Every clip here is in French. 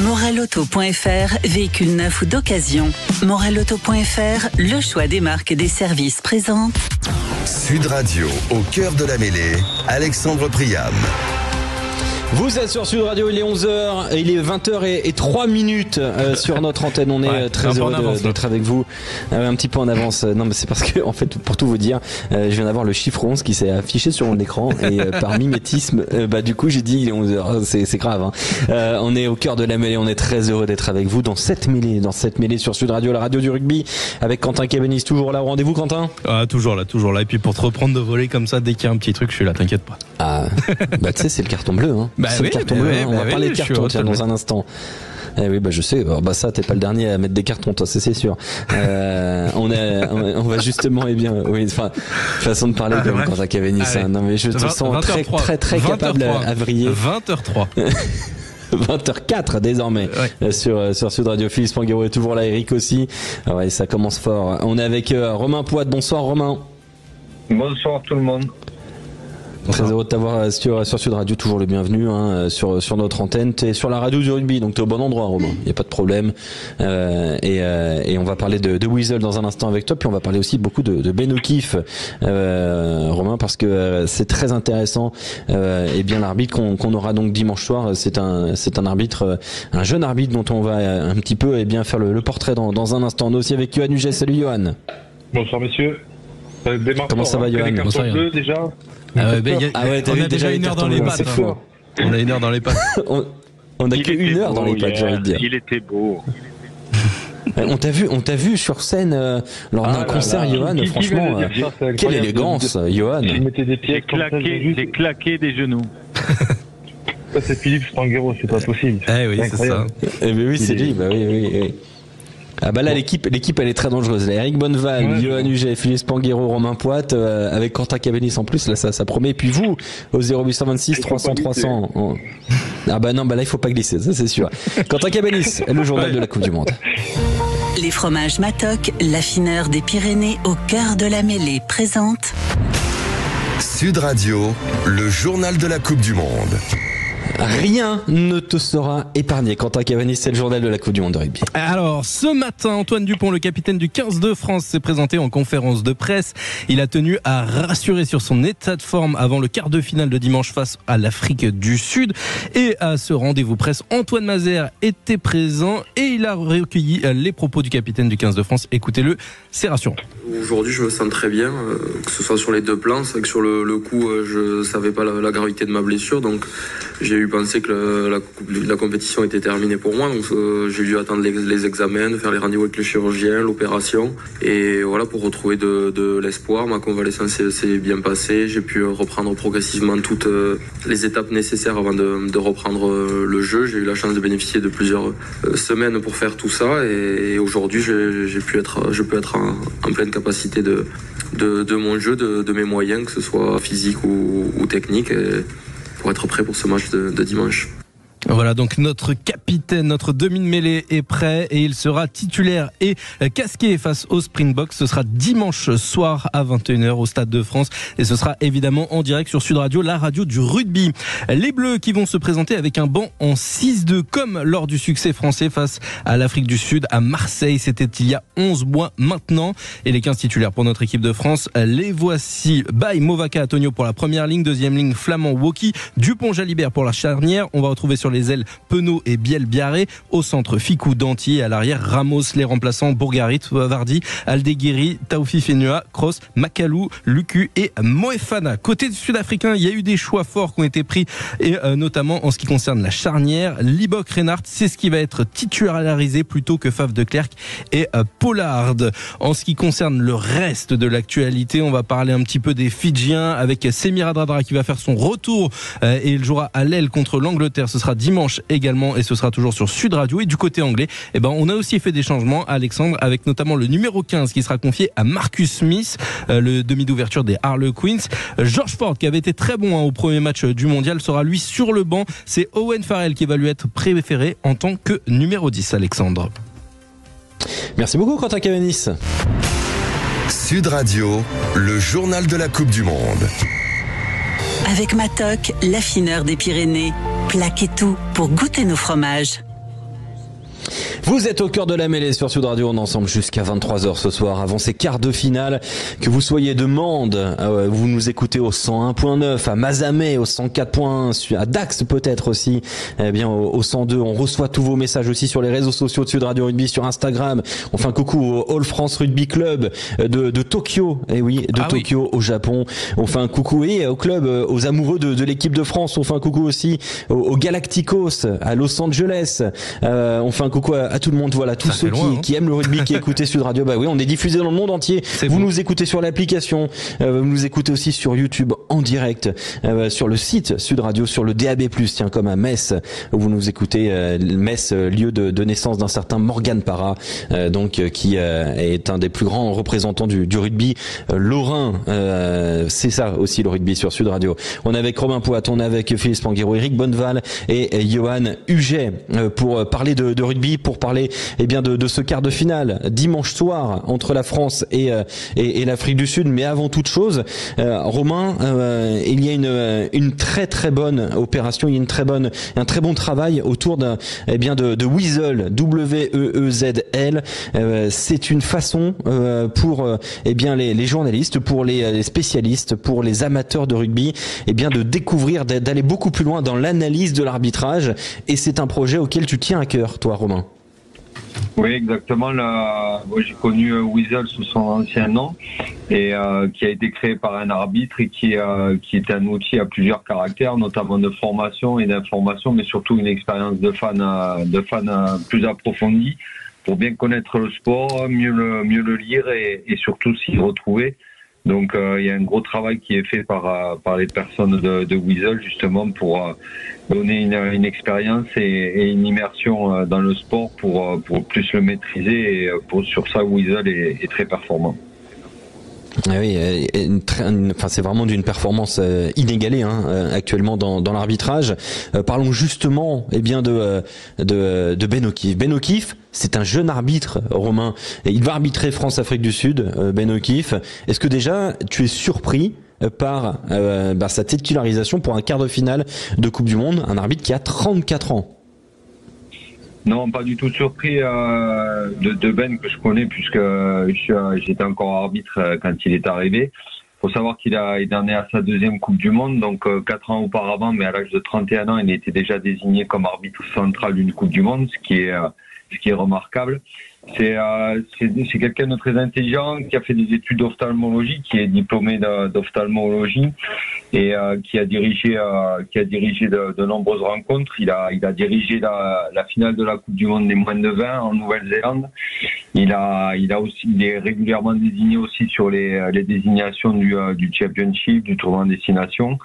Moralauto.fr, véhicule neuf ou d'occasion. Moralauto.fr, le choix des marques et des services présente. Sud Radio, au cœur de la mêlée, Alexandre Priam. Vous êtes sur Sud Radio, il est 11h, il est 20h03 sur notre antenne. On est très heureux d'être avec vous. Un petit peu en avance. Non, mais c'est parce que, en fait, pour tout vous dire, je viens d'avoir le chiffre 11 qui s'est affiché sur mon écran et par mimétisme, du coup, j'ai dit il est 11h. C'est grave, hein. On est au cœur de la mêlée, on est très heureux d'être avec vous dans cette mêlée sur Sud Radio, la radio du rugby, avec Quentin Cabanis, toujours là au rendez-vous, Quentin? Toujours là. Et puis pour te reprendre de voler comme ça, dès qu'il y a un petit truc, je suis là, t'inquiète pas. Tu sais, c'est le carton bleu, hein. C'est le carton bleu, on va parler de carton dans un instant. Oui, je sais. Ça, t'es pas le dernier à mettre des cartons, toi, c'est sûr. On va justement, façon de parler comme Quentin Cabanis. Non, mais je te sens très capable à vriller. 20h03. 20h04 désormais sur Sud Radio. Philippe Spanghero est toujours là, Eric aussi. Ça commence fort. On est avec Romain Poite. Bonsoir Romain. Bonsoir tout le monde. Très heureux de t'avoir sur Sud Radio, toujours le bienvenu sur notre antenne. T'es sur la radio du rugby, donc t'es au bon endroit, Romain. Il y a pas de problème. Et on va parler de Weasel dans un instant avec toi, puis on va parler aussi beaucoup de Ben O'Keefe, Romain, parce que c'est très intéressant. L'arbitre qu'on aura donc dimanche soir, c'est un arbitre, un jeune arbitre dont on va un petit peu faire le portrait dans un instant. On est aussi avec Johan Huget. Salut Johan. Bonsoir messieurs. Comment ça va Johan? Bonsoir Johan. Déjà. On a déjà une heure dans les pattes. On a une heure dans les pattes. On a qu'une heure dans les pattes, j'ai envie de dire. Il était beau. On t'a vu sur scène lors d'un concert, Johan. Franchement, quelle élégance, Johan. Il mettait des pieds claqué des genoux. Ça, c'est Philippe Spanghero, c'est pas possible. Oui, c'est ça. Oui, c'est lui. Oui. Là, l'équipe elle est très dangereuse. Là, Eric Bonneval, Johan Huget, Philippe Spanghero, Romain Poite, avec Quentin Cabanis en plus, là ça promet. Et puis vous, au 0826 300 300. Là il faut pas glisser, ça c'est sûr. Quentin Cabanis, le journal de la Coupe du Monde. Les fromages Matok, l'affineur des Pyrénées au cœur de la mêlée, présente Sud Radio, le journal de la Coupe du Monde. Rien ne te sera épargné. Quentin Cabanis, c'est le journal de la Coupe du Monde de rugby. Alors, ce matin, Antoine Dupont, le capitaine du 15 de France, s'est présenté en conférence de presse. Il a tenu à rassurer sur son état de forme avant le quart de finale de dimanche face à l'Afrique du Sud. Et à ce rendez-vous presse, Antoine Mazère était présent et il a recueilli les propos du capitaine du 15 de France. Écoutez-le, c'est rassurant. Aujourd'hui, je me sens très bien, que ce soit sur les deux plans. C'est vrai que sur le coup, je savais pas la gravité de ma blessure, donc j'ai eu pensé que la compétition était terminée pour moi. Donc j'ai dû attendre les examens, faire les rendez-vous avec le chirurgien, l'opération, et voilà, pour retrouver de l'espoir. Ma convalescence s'est bien passée. J'ai pu reprendre progressivement toutes les étapes nécessaires avant de reprendre le jeu. J'ai eu la chance de bénéficier de plusieurs semaines pour faire tout ça, et aujourd'hui, je peux être en pleine capacité de mon jeu, de mes moyens, que ce soit physique ou technique, pour être prêt pour ce match de dimanche. Voilà, donc notre capitaine, notre demi de mêlée est prêt et il sera titulaire et casqué face aux Springboks. Ce sera dimanche soir à 21h au Stade de France et ce sera évidemment en direct sur Sud Radio, la radio du rugby. Les Bleus qui vont se présenter avec un banc en 6-2 comme lors du succès français face à l'Afrique du Sud à Marseille. C'était il y a 11 mois maintenant. Et les 15 titulaires pour notre équipe de France, les voici. Baye, Movaka, Antonio pour la première ligne, deuxième ligne Flamand, Woki, Dupont-Jalibert pour la charnière. On va retrouver sur les ailes Penaud et Biel-Biarré, au centre Ficou, Danty, et à l'arrière Ramos. Les remplaçants Bourgarit, Vardy, Aldeguiri, Taoufi Fenua, Kroos, Makalou, Lucu et Moefana. Côté sud-africain, il y a eu des choix forts qui ont été pris, et notamment en ce qui concerne la charnière. Libok Reinhardt, c'est ce qui va être titularisé plutôt que Faf de Klerk et Pollard. En ce qui concerne le reste de l'actualité, on va parler un petit peu des Fidjiens avec Semir Adradra qui va faire son retour et il jouera à l'aile contre l'Angleterre. Ce sera dimanche également et ce sera toujours sur Sud Radio. Et du côté anglais, on a aussi fait des changements, Alexandre, avec notamment le numéro 15 qui sera confié à Marcus Smith, le demi d'ouverture des Harlequins. George Ford, qui avait été très bon au premier match du mondial, sera lui sur le banc. C'est Owen Farrell qui va lui être préféré en tant que numéro 10, Alexandre. Merci beaucoup, Quentin Cabanis. Sud Radio, le journal de la Coupe du Monde. Avec Matok, l'affineur des Pyrénées. Plaquez tout pour goûter nos fromages. Vous êtes au cœur de la mêlée sur Sud Radio, on est ensemble jusqu'à 23h ce soir, avant ces quarts de finale. Que vous soyez de Mende, vous nous écoutez au 101.9, à Mazamet au 104.1, à Dax peut-être aussi, eh bien au 102. On reçoit tous vos messages aussi sur les réseaux sociaux de Sud Radio Rugby, sur Instagram. On fait un coucou au All France Rugby Club de Tokyo, Tokyo au Japon. On fait un coucou au club, aux amoureux de l'équipe de France. On fait un coucou aussi aux Galacticos, à Los Angeles. On fait un coucou à tout le monde, voilà, tous ceux qui aiment le rugby, qui écoutent Sud Radio. Bah oui, on est diffusé dans le monde entier. Vous nous écoutez sur l'application, vous nous écoutez aussi sur YouTube en direct, sur le site Sud Radio, sur le DAB+, tiens, comme à Metz, où vous nous écoutez, Metz, lieu de naissance d'un certain Morgan Parra, qui est un des plus grands représentants du rugby lorrain. C'est ça aussi le rugby sur Sud Radio. On est avec Robin Poat, on est avec Philippe Spanghero, Eric Bonneval et Johan Huget pour parler de rugby, pour parler de ce quart de finale dimanche soir entre la France et l'Afrique du Sud. Mais avant toute chose, Romain, il y a une très très bonne opération, il y a un très bon travail autour de Weasel, WEEZL. C'est une façon pour les journalistes, pour les spécialistes, pour les amateurs de rugby, de découvrir, d'aller beaucoup plus loin dans l'analyse de l'arbitrage. Et c'est un projet auquel tu tiens à cœur, toi, Romain. Oui, exactement. Moi, j'ai connu Weasel sous son ancien nom et qui a été créé par un arbitre et qui est un outil à plusieurs caractères, notamment de formation et d'information, mais surtout une expérience de fan plus approfondie pour bien connaître le sport, mieux le lire et surtout s'y retrouver. Donc il y a un gros travail qui est fait par les personnes de Weasel justement pour donner une expérience et une immersion dans le sport pour plus le maîtriser et sur ça Weasel est très performant. Oui, c'est vraiment d'une performance inégalée actuellement dans l'arbitrage. Parlons justement de Ben O'Keefe. Ben O'Keefe, c'est un jeune arbitre, Romain. Et il va arbitrer France-Afrique du Sud, Ben O'Keefe. Est-ce que déjà tu es surpris par sa titularisation pour un quart de finale de Coupe du Monde, un arbitre qui a 34 ans? Non, pas du tout surpris de Ben, que je connais puisque j'étais encore arbitre quand il est arrivé. Il faut savoir qu'il en est à sa deuxième Coupe du Monde, donc 4 ans auparavant, mais à l'âge de 31 ans, il était déjà désigné comme arbitre central d'une Coupe du Monde, ce qui est remarquable. C'est quelqu'un de très intelligent qui a fait des études d'ophtalmologie, qui est diplômé d'ophtalmologie et qui a dirigé de nombreuses rencontres. Il a dirigé la finale de la Coupe du Monde des moins de 20 en Nouvelle-Zélande. Il est régulièrement désigné aussi sur les désignations du Championship, du tournoi destination.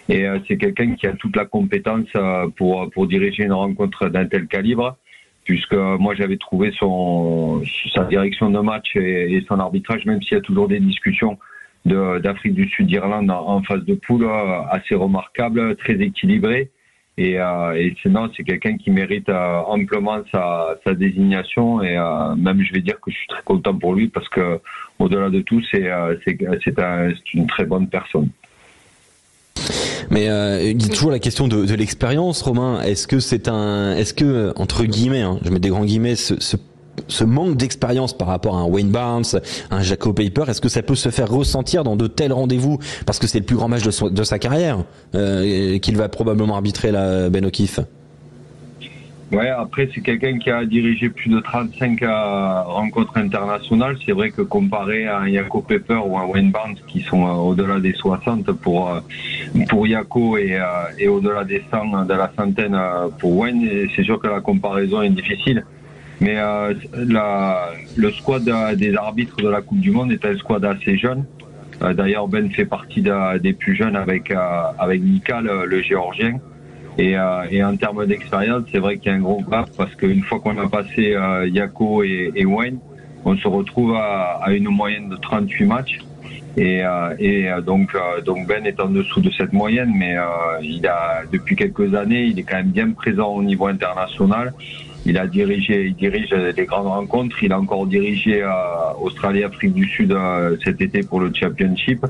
Et c'est quelqu'un qui a toute la compétence pour diriger une rencontre d'un tel calibre. Puisque moi j'avais trouvé sa direction de match et son arbitrage, même s'il y a toujours des discussions d'Afrique du Sud, d'Irlande en phase de poule, assez remarquable, très équilibré. Et c'est quelqu'un qui mérite amplement sa désignation et même je vais dire que je suis très content pour lui parce que au-delà de tout c'est une très bonne personne. Mais il y a toujours la question de l'expérience, Romain. Est-ce que entre guillemets, je mets des grands guillemets, ce manque d'expérience par rapport à un Wayne Barnes, un Jaco Peyper, est-ce que ça peut se faire ressentir dans de tels rendez-vous, parce que c'est le plus grand match de sa carrière qu'il va probablement arbitrer là, Ben O'Keefe? Ouais, après c'est quelqu'un qui a dirigé plus de 35 rencontres internationales. C'est vrai que comparé à un Jaco Peyper ou un Wayne Barnes qui sont au-delà des 60 pour Jaco et au-delà des 100 de la centaine pour Wayne, c'est sûr que la comparaison est difficile. Mais le squad des arbitres de la Coupe du Monde est un squad assez jeune. D'ailleurs Ben fait partie des plus jeunes avec Mika, le Géorgien. Et en termes d'expérience, c'est vrai qu'il y a un gros gap parce qu'une fois qu'on a passé Jaco et Wayne, on se retrouve à une moyenne de 38 matchs. Donc Ben est en dessous de cette moyenne, mais depuis quelques années, il est quand même bien présent au niveau international. Il dirige des grandes rencontres. Il a encore dirigé Australie-Afrique du Sud cet été pour le Championship.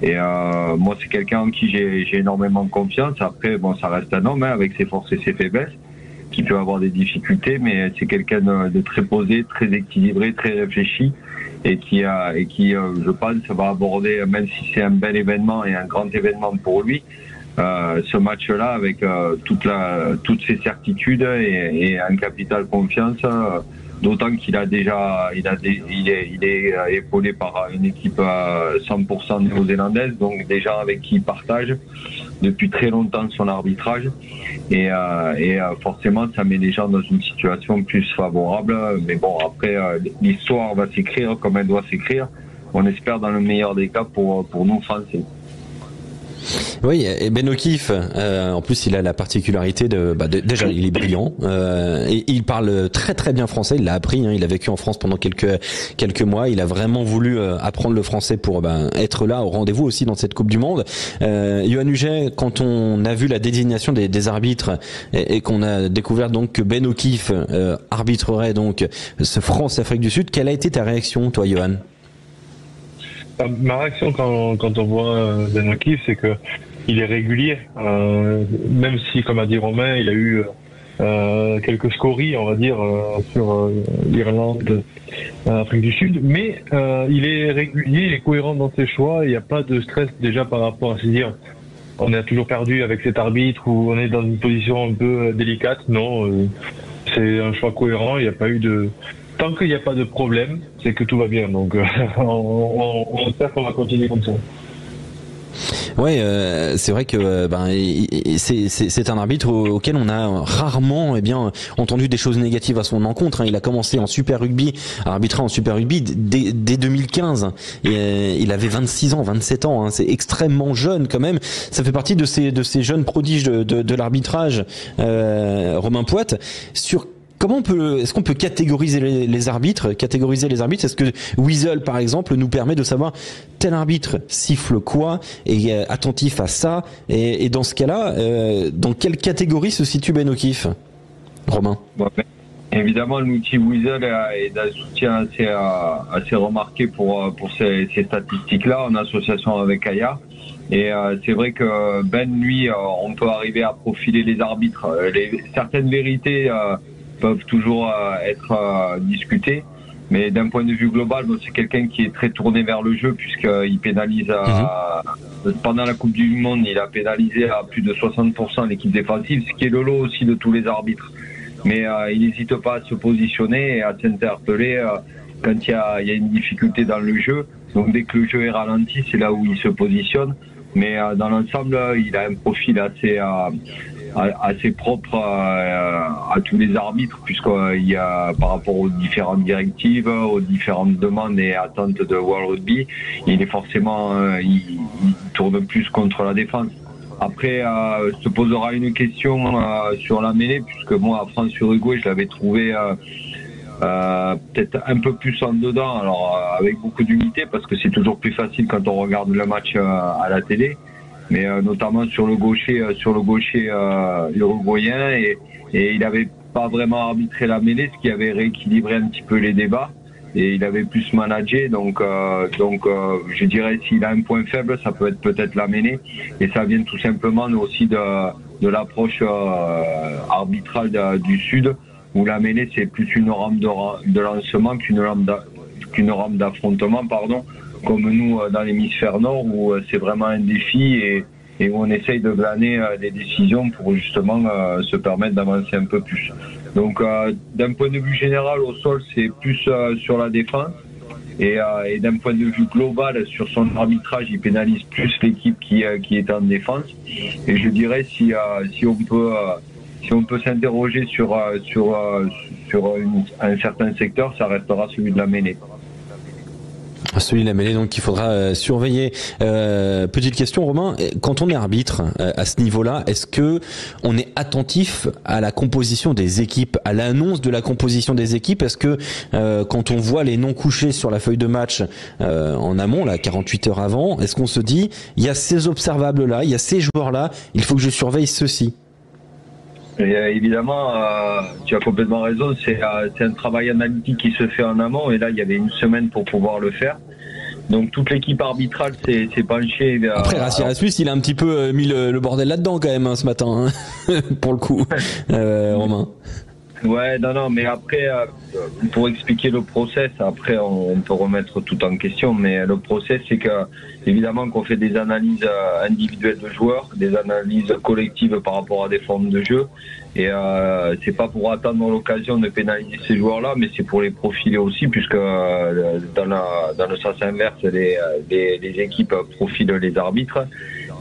Et moi, c'est quelqu'un en qui j'ai énormément confiance. Après, bon, ça reste un homme avec ses forces et ses faiblesses. qui peut avoir des difficultés, mais c'est quelqu'un de très posé, très équilibré, très réfléchi, et qui, je pense, va aborder, même si c'est un bel événement et un grand événement pour lui, ce match-là avec toutes ses certitudes et un capital confiance. D'autant qu'il il est épaulé par une équipe 100% néo-zélandaise, donc des gens avec qui il partage depuis très longtemps son arbitrage, et forcément ça met les gens dans une situation plus favorable. Mais bon, après l'histoire va s'écrire comme elle doit s'écrire. On espère dans le meilleur des cas pour nous Français. Oui, et Ben O'Keeffe, en plus il a la particularité déjà il est brillant, et il parle très très bien français, il l'a appris, il a vécu en France pendant quelques mois, il a vraiment voulu apprendre le français pour être là au rendez-vous aussi dans cette Coupe du Monde. Yoann Huget, quand on a vu la désignation des arbitres et qu'on a découvert donc que Ben O'Keeffe arbitrerait donc ce France-Afrique du Sud, quelle a été ta réaction, toi, Yoann? Ma réaction quand on voit Ben O'Keeffe, c'est que il est régulier, même si, comme a dit Romain, il a eu quelques scories, on va dire, sur l'Irlande, Afrique du Sud, mais il est régulier, il est cohérent dans ses choix, il n'y a pas de stress déjà par rapport à se dire on a toujours perdu avec cet arbitre ou on est dans une position un peu délicate. Non, c'est un choix cohérent, il n'y a pas eu de... Tant qu'il n'y a pas de problème, c'est que tout va bien. Donc, on espère qu'on va continuer comme ça. Ouais, c'est vrai que c'est un arbitre auquel on a rarement entendu des choses négatives à son encontre. Il a commencé en Super Rugby, à arbitrer en Super Rugby dès 2015. Et il avait 26 ans, 27 ans. C'est extrêmement jeune quand même. Ça fait partie de ces jeunes prodiges de l'arbitrage. Romain Poite, est-ce qu'on peut catégoriser les arbitres? Est-ce que Weasel, par exemple, nous permet de savoir tel arbitre siffle quoi et est attentif à ça? Et dans ce cas-là, dans quelle catégorie se situe Ben O'Keeffe, Romain? Évidemment, l'outil Weasel est d'un soutien assez remarqué pour ces statistiques-là, en association avec Aya. Et c'est vrai que Ben, lui, on peut arriver à profiler les arbitres. Certaines vérités peuvent toujours être discutées, mais d'un point de vue global, c'est quelqu'un qui est très tourné vers le jeu, puisqu'il pénalise pendant la Coupe du Monde, il a pénalisé à plus de 60% l'équipe défensive, ce qui est le lot aussi de tous les arbitres. Mais il n'hésite pas à se positionner et à s'interpeller quand il y a une difficulté dans le jeu. Donc dès que le jeu est ralenti, c'est là où il se positionne. Mais dans l'ensemble, il a un profil assez propre à tous les arbitres, puisqu'il y a, par rapport aux différentes directives, aux différentes demandes et attentes de World Rugby, il est forcément, il tourne plus contre la défense. Après, se posera une question sur la mêlée, puisque moi, à France-Uruguay, je l'avais trouvé peut-être un peu plus en dedans, alors avec beaucoup d'unité, parce que c'est toujours plus facile quand on regarde le match à la télé, mais notamment sur le gaucher uruguayen, et il n'avait pas vraiment arbitré la mêlée, ce qui avait rééquilibré un petit peu les débats, et il avait plus managé, donc je dirais, s'il a un point faible, ça peut être peut-être la mêlée, et ça vient tout simplement aussi de l'approche arbitrale du Sud, où la mêlée, c'est plus une rampe de lancement qu'une rampe d'affrontement, comme nous dans l'hémisphère nord, où c'est vraiment un défi et où on essaye de glaner des décisions pour justement se permettre d'avancer un peu plus. Donc d'un point de vue général, au sol, c'est plus sur la défense, et d'un point de vue global, sur son arbitrage, il pénalise plus l'équipe qui est en défense. Et je dirais, si on peut s'interroger sur un certain secteur, ça restera celui de la mêlée. Celui de la mêlée, donc qu'il faudra surveiller. Petite question, Romain, quand on est arbitre à ce niveau-là, est-ce que on est attentif à la composition des équipes, à l'annonce de la composition des équipes? Est-ce que quand on voit les noms couchés sur la feuille de match en amont, là, 48 heures avant, est-ce qu'on se dit, il y a ces observables-là, il y a ces joueurs-là, il faut que je surveille ceux-ci? Et évidemment, tu as complètement raison, c'est un travail analytique qui se fait en amont, et là il y avait une semaine pour pouvoir le faire. Donc toute l'équipe arbitrale s'est penchée. Après, Rassi Erasmus, il a un petit peu mis le bordel là-dedans quand même ce matin, hein, pour le coup, Romain. Ouais, non, mais après, pour expliquer le process, après on peut remettre tout en question, mais le process, c'est que évidemment qu'on fait des analyses individuelles de joueurs, des analyses collectives par rapport à des formes de jeu, et c'est pas pour attendre l'occasion de pénaliser ces joueurs-là, mais c'est pour les profiler aussi, puisque dans le sens inverse, les équipes profilent les arbitres,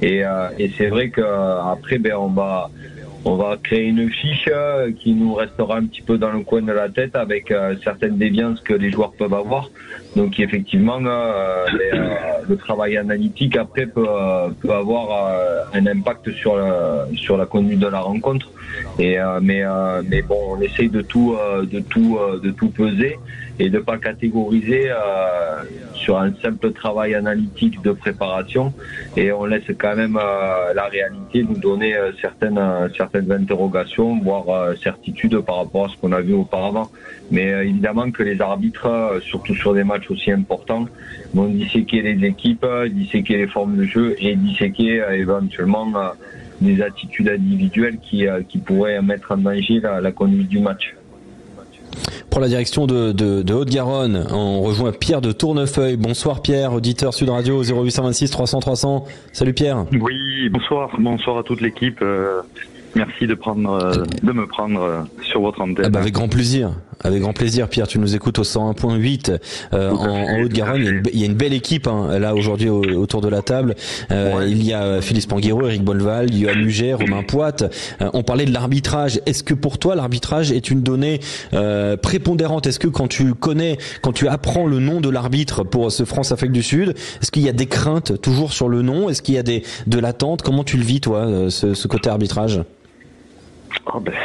et c'est vrai que après, on va créer une fiche qui nous restera un petit peu dans le coin de la tête avec certaines déviances que les joueurs peuvent avoir. Donc effectivement, le travail analytique après peut avoir un impact sur la conduite de la rencontre. Mais bon, on essaye de tout peser et de pas catégoriser sur un simple travail analytique de préparation, et on laisse quand même la réalité nous donner certaines interrogations, voire certitudes par rapport à ce qu'on a vu auparavant. Mais évidemment que les arbitres, surtout sur des matchs aussi importants, vont disséquer les équipes, disséquer les formes de jeu et disséquer éventuellement des attitudes individuelles qui pourraient mettre en danger la conduite du match. Pour la direction de Haute-Garonne, on rejoint Pierre de Tournefeuille. Bonsoir Pierre, auditeur Sud Radio 0826 300 300. Salut Pierre. Oui, bonsoir à toute l'équipe. Merci de me prendre sur votre antenne. Avec grand plaisir. Avec grand plaisir, Pierre. Tu nous écoutes au 101.8 en Haute-Garonne. Il y a une belle équipe là aujourd'hui autour de la table. Il y a Philippe Spanghero, Eric Bonneval, Yoann Huget, Romain Poite. On parlait de l'arbitrage. Est-ce que pour toi l'arbitrage est une donnée prépondérante? Est-ce que quand tu apprends le nom de l'arbitre pour ce France-Afrique du Sud, est-ce qu'il y a des craintes toujours sur le nom? Est-ce qu'il y a de l'attente? Comment tu le vis toi, ce côté arbitrage?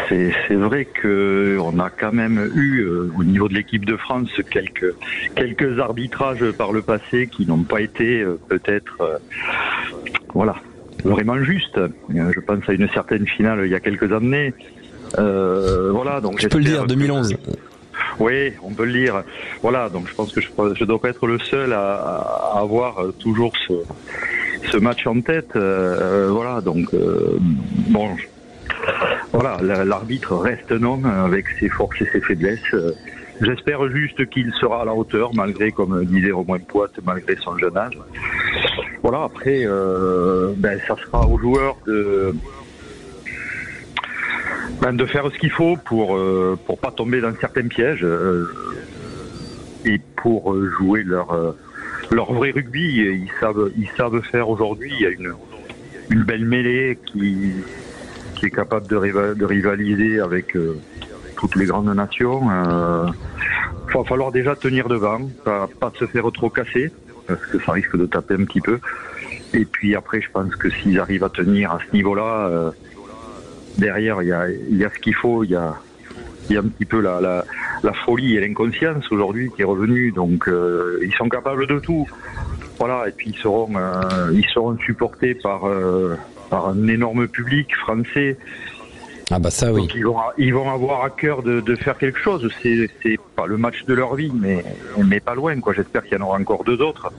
C'est vrai que on a quand même eu au niveau de l'équipe de France quelques arbitrages par le passé qui n'ont pas été peut-être vraiment justes. Je pense à une certaine finale il y a quelques années. Donc je peux le dire, 2011. Oui, on peut le dire. Voilà, donc je pense que je dois pas être le seul à avoir toujours ce match en tête. L'arbitre reste un homme avec ses forces et ses faiblesses. J'espère juste qu'il sera à la hauteur, malgré, comme disait Romain Poite, malgré son jeune âge. Voilà, après, ça sera aux joueurs de faire ce qu'il faut pour pas tomber dans certains pièges et pour jouer leur vrai rugby. Ils savent faire aujourd'hui. Il y a une belle mêlée qui est capable de rivaliser avec toutes les grandes nations. Va falloir déjà tenir devant, pas se faire trop casser, parce que ça risque de taper un petit peu. Et puis après, je pense que s'ils arrivent à tenir à ce niveau-là, derrière, il y a ce qu'il faut. Il y a un petit peu la folie et l'inconscience aujourd'hui qui est revenue. Donc, ils sont capables de tout. Voilà. Et puis ils seront supportés par un énorme public français. Ah bah ça oui. Donc ils vont avoir à cœur de faire quelque chose. C'est pas le match de leur vie, mais pas loin quoi. J'espère qu'il y en aura encore deux autres.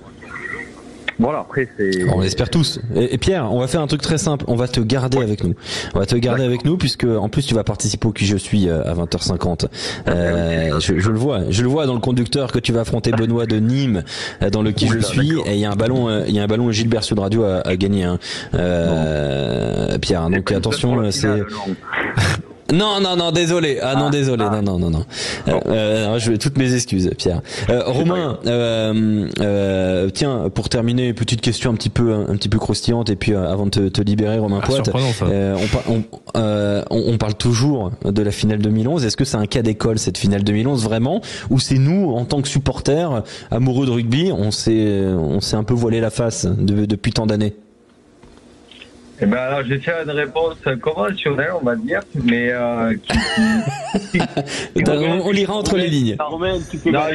Voilà, après c'est... On l'espère tous. Et Pierre, on va faire un truc très simple. On va te garder avec nous. On va te garder avec nous puisque en plus tu vas participer au Qui je suis à 20h50. Je le vois dans le conducteur que tu vas affronter Benoît de Nîmes dans le Qui je suis. Et il y a un ballon Gilbert Sud Radio à gagner. Pierre. Donc attention, c'est... Non, désolé. Désolé. Non. Je veux toutes mes excuses, Pierre. Romain, tiens, pour terminer, petite question un petit peu croustillante, et puis avant de te libérer, Romain Poite, on parle toujours de la finale 2011. Est-ce que c'est un cas d'école cette finale 2011 vraiment, ou c'est nous, en tant que supporters amoureux de rugby, on s'est un peu voilé la face depuis tant d'années? Alors, je tiens une réponse conventionnelle, on va dire, mais on lira entre les lignes.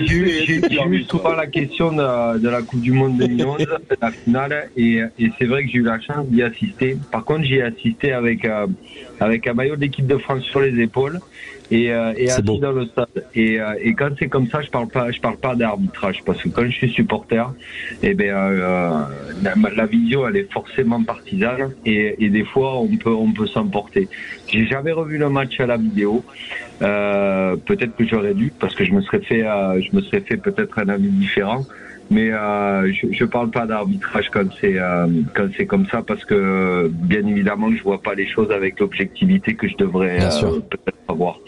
J'ai eu souvent la question de la Coupe du Monde 2011, la finale, et c'est vrai que j'ai eu la chance d'y assister. Par contre, j'y ai assisté avec un maillot de l'équipe de France sur les épaules, et assis beau. dans le stade. Et quand c'est comme ça, je parle pas d'arbitrage, parce que quand je suis supporter, la vision elle est forcément partisane, et des fois on peut s'emporter. J'ai jamais revu le match à la vidéo. Peut-être que j'aurais dû, parce que je me serais fait peut-être un avis différent. Mais je parle pas d'arbitrage quand c'est comme ça, parce que bien évidemment je vois pas les choses avec l'objectivité que je devrais peut-être avoir.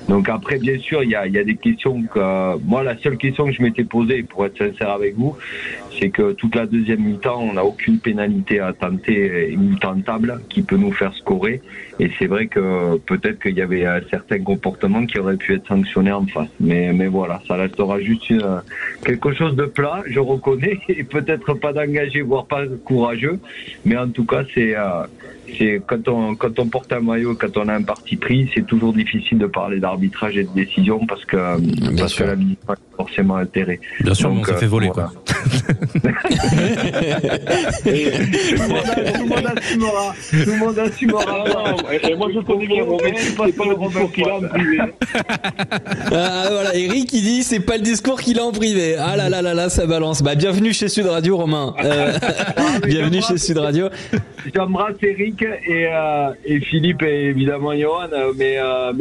Donc après, bien sûr, il y a des questions que moi, la seule question que je m'étais posée, pour être sincère avec vous, c'est que toute la deuxième mi-temps, on n'a aucune pénalité à tenter ou tentable qui peut nous faire scorer. Et c'est vrai que peut-être qu'il y avait certains comportements qui auraient pu être sanctionnés en face. Mais voilà, ça restera juste quelque chose de plat, je reconnais, et peut-être pas d'engagé, voire pas courageux. Mais en tout cas, c'est quand on porte un maillot, quand on a un parti pris, c'est toujours difficile de parler d'arbitrage et de décision, parce que la ministre a forcément intérêt. Bien sûr, mais on s'est fait voler, voilà. Quoi. Tout le monde assumera. Et moi je connais bien Romain, c'est pas le discours qu'il a en privé. Voilà, Eric il dit c'est pas le discours qu'il a en privé. Ah là, ça balance. Bienvenue chez Sud Radio, Romain. Bienvenue chez Sud Radio. J'embrasse Eric et Philippe et évidemment Johan, mais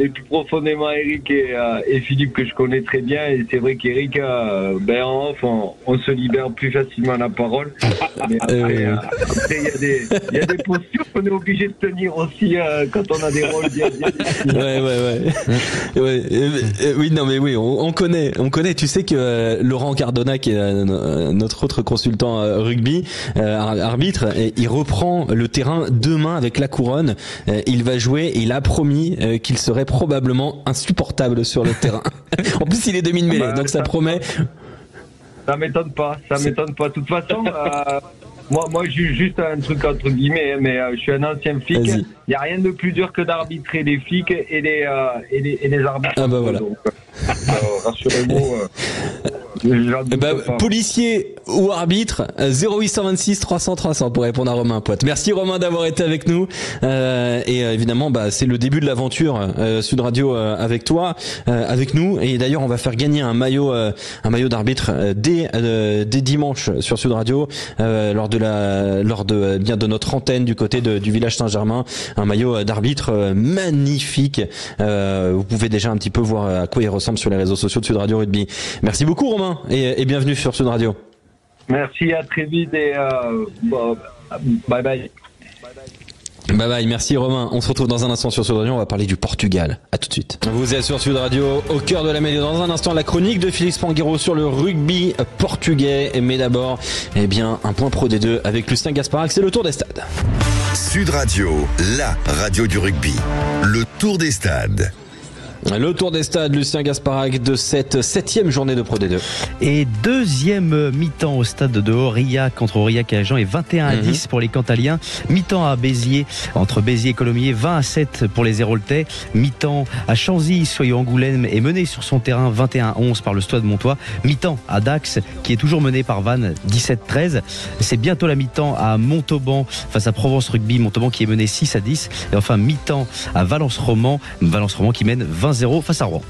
plus profondément Eric et Philippe, que je connais très bien. Et c'est vrai qu'Eric, en off, on se libère plus facilement la parole. Mais après, il y a des postures qu'on est obligé de tenir aussi quand on a des rôles bien. Ouais. On connaît. Tu sais que Laurent Cardona, qui est notre autre consultant rugby, arbitre, il reprend le terrain demain avec la couronne. Il va jouer et il a promis qu'il serait probablement insupportable sur le terrain. En plus, il est demi de mêlée, donc ça promet. Ça m'étonne pas. De toute façon, moi, juste un truc entre guillemets, mais je suis un ancien flic. Il n'y a rien de plus dur que d'arbitrer les flics et les arbitres. Ah bah voilà. Donc, rassurez-vous. Policier ou arbitre, 0826 300 300 pour répondre à Romain Poite. Merci Romain d'avoir été avec nous, et évidemment c'est le début de l'aventure Sud Radio avec toi, avec nous, et d'ailleurs on va faire gagner un maillot d'arbitre dès dimanche sur Sud Radio, lors de notre antenne du côté du village Saint-Germain, un maillot d'arbitre magnifique. Vous pouvez déjà un petit peu voir à quoi il ressemble sur les réseaux sociaux de Sud Radio Rugby. Merci beaucoup Romain, et bienvenue sur Sud Radio. Merci, à très vite, et bye bye. Bye bye, merci Romain. On se retrouve dans un instant sur Sud Radio, on va parler du Portugal. À tout de suite. Vous êtes sur Sud Radio, au cœur de la mêlée. Dans un instant, la chronique de Félix Panguero sur le rugby portugais. Mais d'abord, un point pro des deux avec Lucien Gasparac, c'est le tour des stades. Sud Radio, la radio du rugby. Le tour des stades. Le tour des stades, Lucien Gasparac, de cette 7e journée de Pro D2. Et deuxième mi-temps au stade de Aurillac contre Aurillac et Agen, et 21-10 pour les Cantaliens. Mi-temps à Béziers, entre Béziers et Colomiers, 20-7 pour les Héraultais. Mi-temps à Chanzy, Soyaux-Angoulême est mené sur son terrain 21-11 par le Stade Montois. Mi-temps à Dax, qui est toujours mené par Vannes, 17-13. C'est bientôt la mi-temps à Montauban face à Provence Rugby, Montauban qui est mené 6-10. Et enfin mi-temps à Valence-Roman qui mène 20-0 face à Rouen.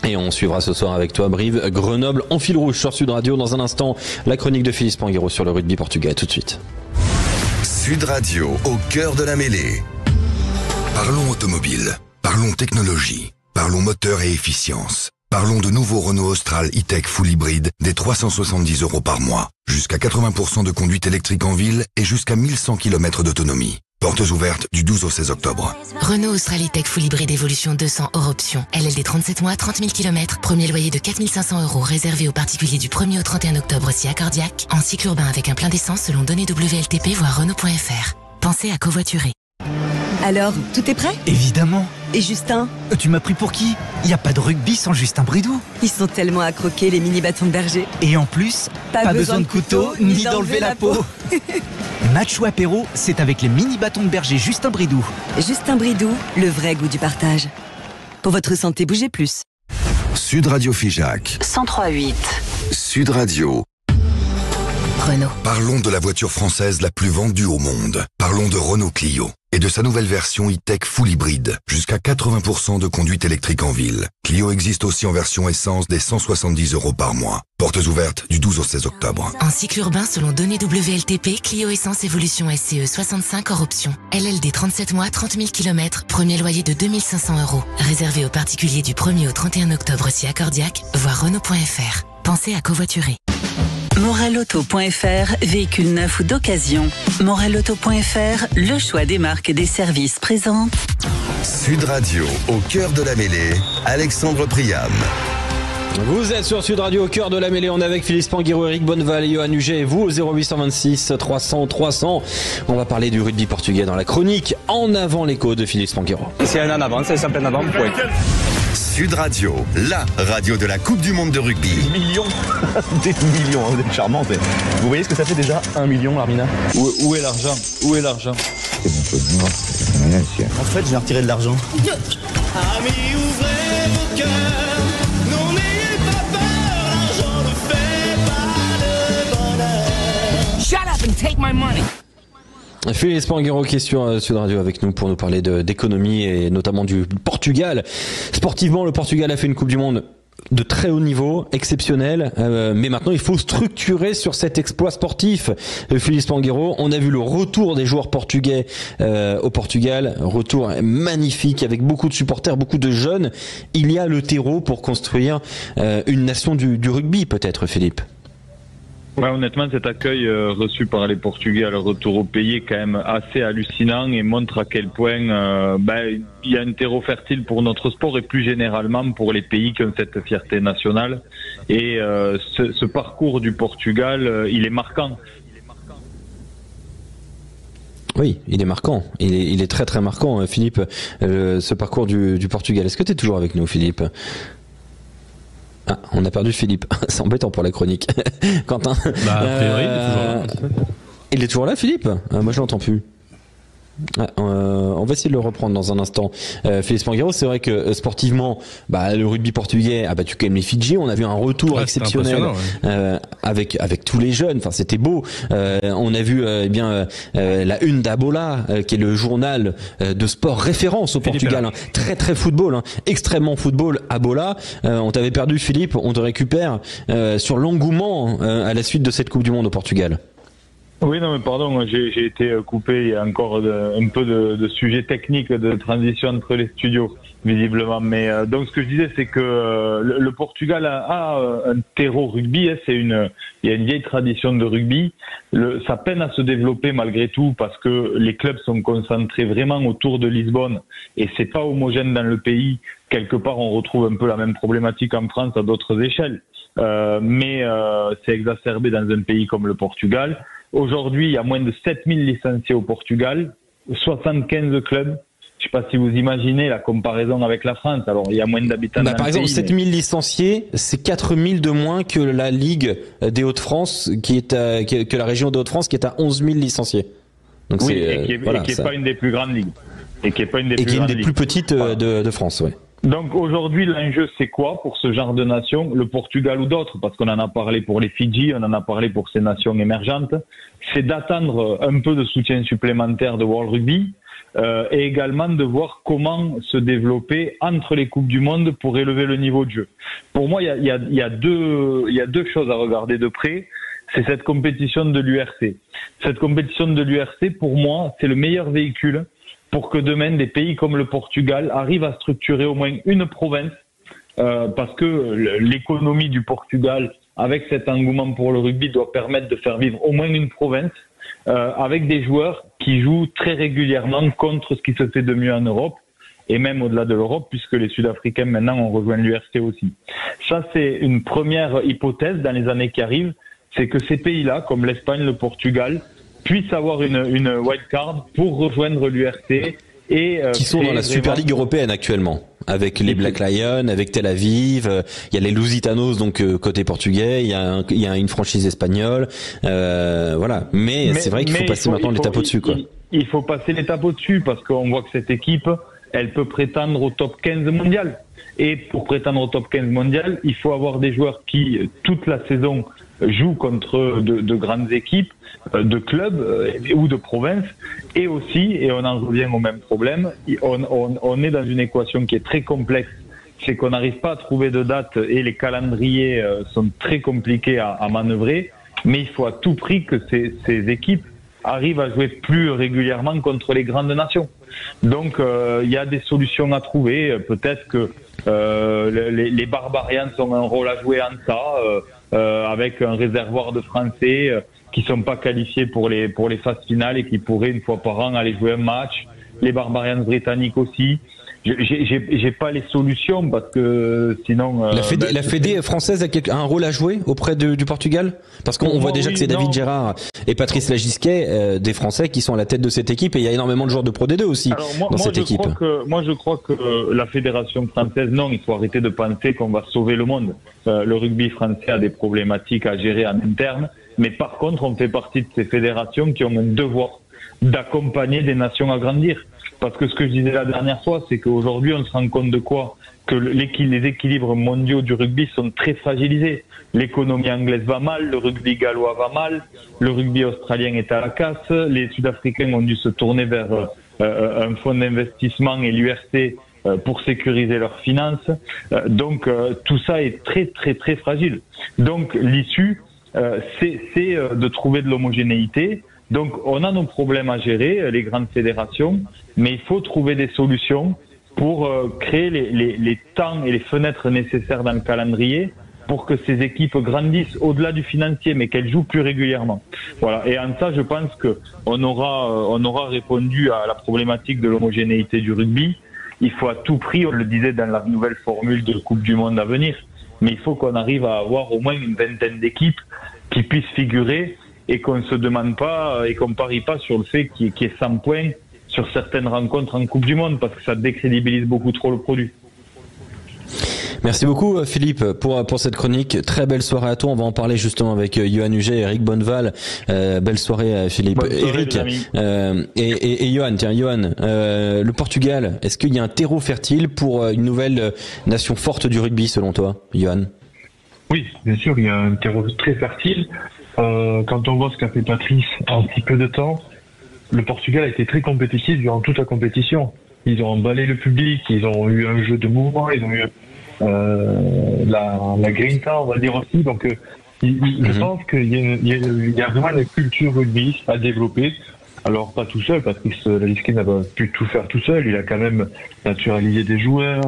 Et on suivra ce soir avec toi Brive, Grenoble en fil rouge sur Sud Radio. Dans un instant, la chronique de Félix Panguero sur le rugby portugais. Tout de suite. Sud Radio, au cœur de la mêlée. Parlons automobile, parlons technologie, parlons moteur et efficience. Parlons de nouveau Renault Austral e-Tech full hybride dès 370 € par mois. Jusqu'à 80% de conduite électrique en ville et jusqu'à 1100 km d'autonomie. Portes ouvertes du 12 au 16 octobre. Renault Austral e-Tech full hybride évolution 200 hors option. LLD 37 mois, 30 000 km. Premier loyer de 4 500 € réservé aux particuliers du 1er au 31 octobre si accordiaque. En cycle urbain avec un plein d'essence selon données WLTP voire Renault.fr. Pensez à covoiturer. Alors, tout est prêt ? Évidemment. Et Justin ? Tu m'as pris pour qui ? Y a pas de rugby sans Justin Bridou. Ils sont tellement à croquer, les mini bâtons de berger. Et en plus, pas besoin de couteau ni d'enlever la peau. Match ou apéro, c'est avec les mini bâtons de berger Justin Bridou. Justin Bridou, le vrai goût du partage. Pour votre santé, bougez plus. Sud Radio Figeac 103.8. Sud Radio. Renault. Parlons de la voiture française la plus vendue au monde. Parlons de Renault Clio et de sa nouvelle version e-tech full hybride, jusqu'à 80% de conduite électrique en ville. Clio existe aussi en version essence dès 170 € par mois. Portes ouvertes du 12 au 16 octobre. En cycle urbain, selon données WLTP, Clio Essence Evolution SCE 65 hors option. LLD 37 mois, 30 000 km, premier loyer de 2 500 €. Réservé aux particuliers du 1er au 31 octobre si accordiaque, voir Renault.fr. Pensez à covoiturer. Moralauto.fr, véhicule neuf ou d'occasion. Moralauto.fr, le choix des marques et des services présente. Sud Radio, au cœur de la mêlée, Alexandre Priam. Vous êtes sur Sud Radio, au cœur de la mêlée. On est avec Philippe Spanghero, Eric Bonneval et Johan Huget. Et vous, au 0826 300 300. On va parler du rugby portugais dans la chronique. En avant l'écho de Philippe Spanghero. C'est un en avant, c'est simple en avant. Ouais. Sud Radio, la radio de la Coupe du Monde de rugby. Des millions, vous êtes charmante. Vous voyez ce que ça fait déjà 1 million, Armina? Où est l'argent? Où est l'argent? En fait, j'ai retiré de l'argent. Amis, ouvrez vos cœurs. Non, n'ayez pas peur. L'argent ne fait pas le bonheur. Shut up and take my money. Philippe Spanghero qui est sur Sud Radio avec nous pour nous parler d'économie et notamment du Portugal. Sportivement, le Portugal a fait une Coupe du Monde de très haut niveau, exceptionnel, mais maintenant il faut structurer sur cet exploit sportif. Philippe Spanghero, on a vu le retour des joueurs portugais au Portugal, retour magnifique avec beaucoup de supporters, beaucoup de jeunes. Il y a le terreau pour construire une nation du rugby peut-être, Philippe. Ouais, honnêtement, cet accueil reçu par les Portugais à leur retour au pays est quand même assez hallucinant et montre à quel point il y a un terreau fertile pour notre sport et plus généralement pour les pays qui ont cette fierté nationale. Et ce parcours du Portugal, il est marquant. Oui, il est marquant. Il est très très marquant, Philippe, ce parcours du Portugal. Est-ce que tu es toujours avec nous, Philippe ? Ah, on a perdu Philippe. C'est embêtant pour la chronique. Quentin. Bah, a priori, il est toujours là. Il est toujours là, Philippe ? Moi, je l'entends plus. On va essayer de le reprendre dans un instant. Philippe Spanghero, c'est vrai que sportivement, le rugby portugais a battu quand même les Fidji. On a vu un retour exceptionnel avec tous les jeunes. Enfin, c'était beau. On a vu la une d'Abola, qui est le journal de sport référence au Portugal. Très très football, extrêmement football. Abola, on t'avait perdu, Philippe. On te récupère sur l'engouement à la suite de cette Coupe du Monde au Portugal. Oui, non, mais pardon, j'ai été coupé. Il y a encore un peu de sujets techniques de transition entre les studios, visiblement. Mais donc, ce que je disais, c'est que le Portugal a un terreau rugby. Il y a une vieille tradition de rugby. Ça peine à se développer malgré tout parce que les clubs sont concentrés vraiment autour de Lisbonne et c'est pas homogène dans le pays. Quelque part, on retrouve un peu la même problématique en France à d'autres échelles. Mais c'est exacerbé dans un pays comme le Portugal. Aujourd'hui, il y a moins de 7000 licenciés au Portugal, 75 clubs. Je sais pas si vous imaginez la comparaison avec la France. Alors, il y a moins d'habitants dans par exemple, le pays. 7000 licenciés, c'est 4000 de moins que la Ligue des Hauts-de-France, que la région des Hauts-de-France, qui est à 11 000 licenciés. Donc oui, et qui est pas une des plus grandes ligues. Et qui est pas une des plus petites de France, ouais. Donc aujourd'hui, l'enjeu, c'est quoi pour ce genre de nation, le Portugal ou d'autres, parce qu'on en a parlé pour les Fidji, on en a parlé pour ces nations émergentes, c'est d'attendre un peu de soutien supplémentaire de World Rugby et également de voir comment se développer entre les Coupes du Monde pour élever le niveau de jeu. Pour moi, il y a deux choses à regarder de près. C'est cette compétition de l'URC. Cette compétition de l'URC, pour moi, c'est le meilleur véhicule pour que demain, des pays comme le Portugal arrivent à structurer au moins une province, parce que l'économie du Portugal, avec cet engouement pour le rugby, doit permettre de faire vivre au moins une province, avec des joueurs qui jouent très régulièrement contre ce qui se fait de mieux en Europe, et même au-delà de l'Europe, puisque les Sud-Africains maintenant ont rejoint l'URC aussi. Ça, c'est une première hypothèse dans les années qui arrivent, c'est que ces pays-là, comme l'Espagne, le Portugal, puissent avoir une wildcard pour rejoindre l'URC et qui sont dans la Super League européenne actuellement, avec les Black Lions, avec Tel Aviv, il y a les Lusitanos donc côté portugais, il y a une franchise espagnole, voilà. Mais c'est vrai qu'il faut passer maintenant l'étape au-dessus, quoi. Il faut passer l'étape au-dessus parce qu'on voit que cette équipe, elle peut prétendre au top 15 mondial. Et pour prétendre au top 15 mondial, il faut avoir des joueurs qui, toute la saison, joue contre de grandes équipes, de clubs ou de provinces, et aussi, et on en revient au même problème, on est dans une équation qui est très complexe, c'est qu'on n'arrive pas à trouver de date et les calendriers sont très compliqués à manœuvrer, mais il faut à tout prix que ces équipes arrivent à jouer plus régulièrement contre les grandes nations. Donc il y a des solutions à trouver, peut-être que les Barbarians ont un rôle à jouer en ça, avec un réservoir de Français qui sont pas qualifiés pour les phases finales et qui pourraient une fois par an aller jouer un match. Les Barbarians britanniques aussi. J'ai pas les solutions parce que sinon. La Fédé française a un rôle à jouer auprès du Portugal, parce qu'on voit déjà que c'est David Gérard et Patrice Lagisquet, des Français, qui sont à la tête de cette équipe, et il y a énormément de joueurs de Pro D2 aussi dans cette équipe. Moi je crois que la fédération française, non, il faut arrêter de penser qu'on va sauver le monde. Le rugby français a des problématiques à gérer en interne, mais par contre on fait partie de ces fédérations qui ont un devoir d'accompagner des nations à grandir. Parce que ce que je disais la dernière fois, c'est qu'aujourd'hui, on se rend compte de quoi? Que les équilibres mondiaux du rugby sont très fragilisés. L'économie anglaise va mal, le rugby gallois va mal, le rugby australien est à la casse, les Sud-Africains ont dû se tourner vers un fonds d'investissement et l'URC pour sécuriser leurs finances. Donc, tout ça est très, très, très fragile. Donc, l'issue, c'est de trouver de l'homogénéité. Donc, on a nos problèmes à gérer, les grandes fédérations, mais il faut trouver des solutions pour créer les temps et les fenêtres nécessaires dans le calendrier pour que ces équipes grandissent au-delà du financier, mais qu'elles jouent plus régulièrement. Voilà. Et en ça, je pense que on aura répondu à la problématique de l'homogénéité du rugby. Il faut à tout prix, on le disait dans la nouvelle formule de Coupe du Monde à venir, mais il faut qu'on arrive à avoir au moins une vingtaine d'équipes qui puissent figurer, et qu'on ne se demande pas et qu'on ne parie pas sur le fait qu'il y ait 100 points sur certaines rencontres en Coupe du Monde, parce que ça décrédibilise beaucoup trop le produit. Merci beaucoup Philippe pour cette chronique. Très belle soirée à toi. On va en parler justement avec Johan Huget et Eric Bonneval. Belle soirée Philippe. Bonne soirée, Eric et Johan. Tiens Johan, le Portugal, est-ce qu'il y a un terreau fertile pour une nouvelle nation forte du rugby selon toi, Johan? Oui, bien sûr, il y a un terreau très fertile. Quand on voit ce qu'a fait Patrice en si peu de temps, le Portugal a été très compétitif durant toute la compétition. Ils ont emballé le public, ils ont eu un jeu de mouvement, ils ont eu la grinta, on va dire aussi. Donc, je pense qu'il y a vraiment une culture rugby à développer. Alors, pas tout seul, Patrice Lagisquet n'a pas pu tout faire tout seul. Il a quand même naturalisé des joueurs,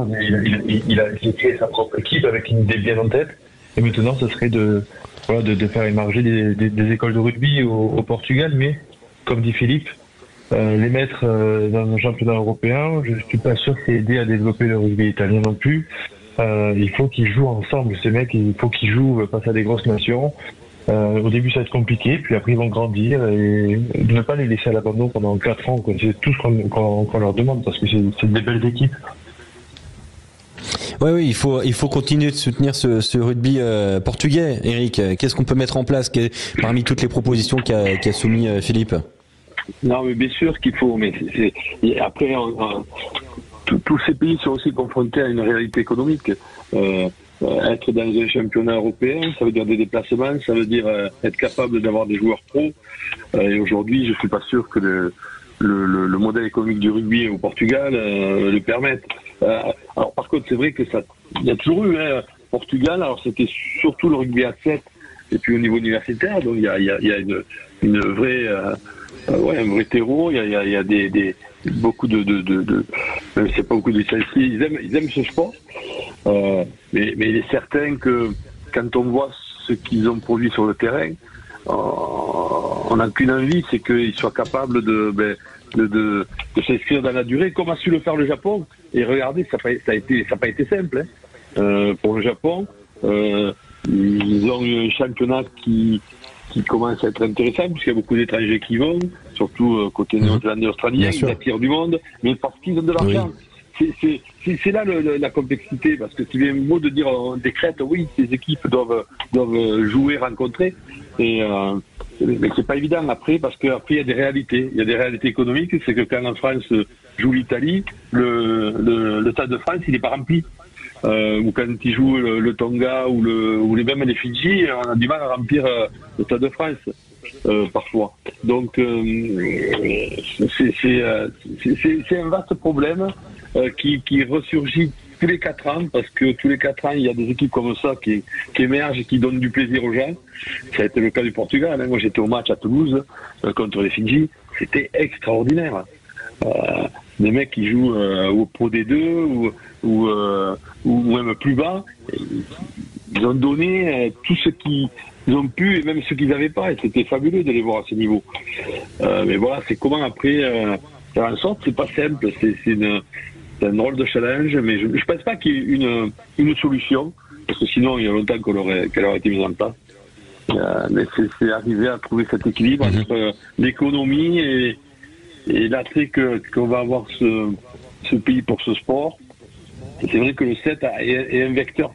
il a créé sa propre équipe avec une idée bien en tête. Et maintenant, ce serait de faire émerger des écoles de rugby au Portugal, mais comme dit Philippe, les mettre dans un championnat européen, je suis pas sûr que c'est aider à développer le rugby italien non plus. Il faut qu'ils jouent ensemble, ces mecs, il faut qu'ils jouent face à des grosses nations. Au début, ça va être compliqué, puis après, ils vont grandir, et ne pas les laisser à l'abandon pendant 4 ans, quoi. C'est tout ce qu'on leur demande, parce que c'est des belles équipes. Oui, il faut continuer de soutenir ce rugby portugais. Eric, qu'est-ce qu'on peut mettre en place parmi toutes les propositions qu'a soumis Philippe? Non, mais bien sûr qu'il faut. Mais après, tous ces pays sont aussi confrontés à une réalité économique. Être dans un championnat européen, ça veut dire des déplacements, ça veut dire être capable d'avoir des joueurs pros. Et aujourd'hui, je suis pas sûr que le modèle économique du rugby au Portugal le permette. Alors par contre, c'est vrai que il y a toujours eu Portugal. Alors c'était surtout le rugby à 7 et puis au niveau universitaire. Donc il y a une vraie un vrai terreau. Il y a beaucoup de même si c'est pas beaucoup de licenciés, ils aiment ce sport. Mais il est certain que quand on voit ce qu'ils ont produit sur le terrain, on n'a qu'une envie, c'est qu'ils soient capables de s'inscrire dans la durée, comme a su le faire le Japon. Et regardez, ça n'a pas été simple pour le Japon. Ils ont eu un championnat qui commence à être intéressant, puisqu'il y a beaucoup d'étrangers qui vont, surtout côté néo-zélandais et australien, ils attirent du monde, mais parce qu'ils ont de l'argent. Oui. C'est là la complexité, parce que c'est bien beau de dire on décrète, oui, ces équipes doivent jouer, rencontrer, mais c'est pas évident après, parce qu'après il y a des réalités. Il y a des réalités économiques, c'est que quand en France joue l'Italie, le Stade de France, il n'est pas rempli. ou quand ils jouent le Tonga ou les mêmes les Fidji, on a du mal à remplir le Stade de France parfois. Donc c'est un vaste problème qui ressurgit tous les 4 ans, parce que tous les 4 ans il y a des équipes comme ça qui émergent et qui donnent du plaisir aux gens. Ça a été le cas du Portugal, hein. Moi j'étais au match à Toulouse contre les Fidji, c'était extraordinaire. Des mecs qui jouent au Pro D2 ou même plus bas, ils ont donné tout ce qu'ils ont pu et même ce qu'ils n'avaient pas, et c'était fabuleux de les voir à ce niveau. Mais voilà, c'est comment après faire en sorte, c'est pas simple, c'est un drôle de challenge, mais je pense pas qu'il y ait une solution, parce que sinon il y a longtemps qu'elle aurait été mise en place. Mais c'est arriver à trouver cet équilibre entre l'économie et l'attrait qu'on va avoir ce pays pour ce sport. Et c'est vrai que le 7 est un vecteur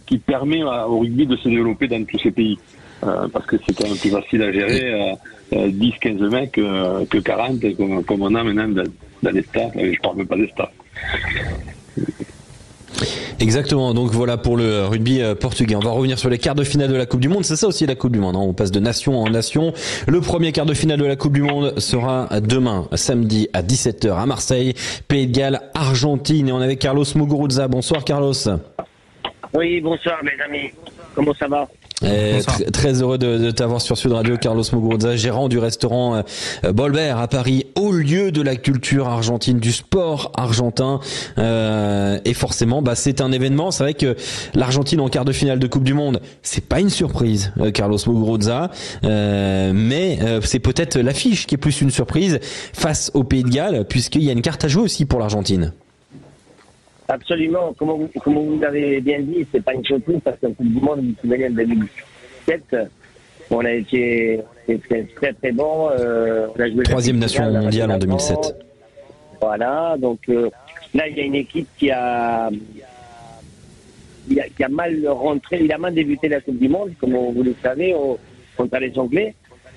qui permet au rugby de se développer dans tous ces pays. Parce que c'est quand même plus facile à gérer 10-15 mecs que 40 comme on a maintenant dans les stades. Je parle même pas des stades. Exactement, donc voilà pour le rugby portugais. On va revenir sur les quarts de finale de la Coupe du Monde. C'est ça aussi la Coupe du Monde, hein. On passe de nation en nation. Le premier quart de finale de la Coupe du Monde sera demain, samedi à 17h à Marseille. Pays de Galles, Argentine, et on est avec Carlos Muguruza. Bonsoir Carlos. Oui, bonsoir mes amis. Comment ça va? Très heureux de t'avoir sur Sud Radio, Carlos Muguruza, gérant du restaurant Bolbert à Paris, au lieu de la culture argentine, du sport argentin, et forcément, c'est un événement. C'est vrai que l'Argentine en quart de finale de Coupe du Monde, c'est pas une surprise, Carlos Muguruza, mais c'est peut-être l'affiche qui est plus une surprise face au Pays de Galles, puisqu'il y a une carte à jouer aussi pour l'Argentine. Absolument, comme vous l'avez bien dit, c'est pas une surprise parce qu'en Coupe du Monde, vous vous souvenez, en 2007, on a été très très bon. On a joué 3e nation mondiale en 2007. Voilà, donc là il y a une équipe qui a mal rentré, il a mal débuté la Coupe du Monde, comme vous le savez, contre les Anglais.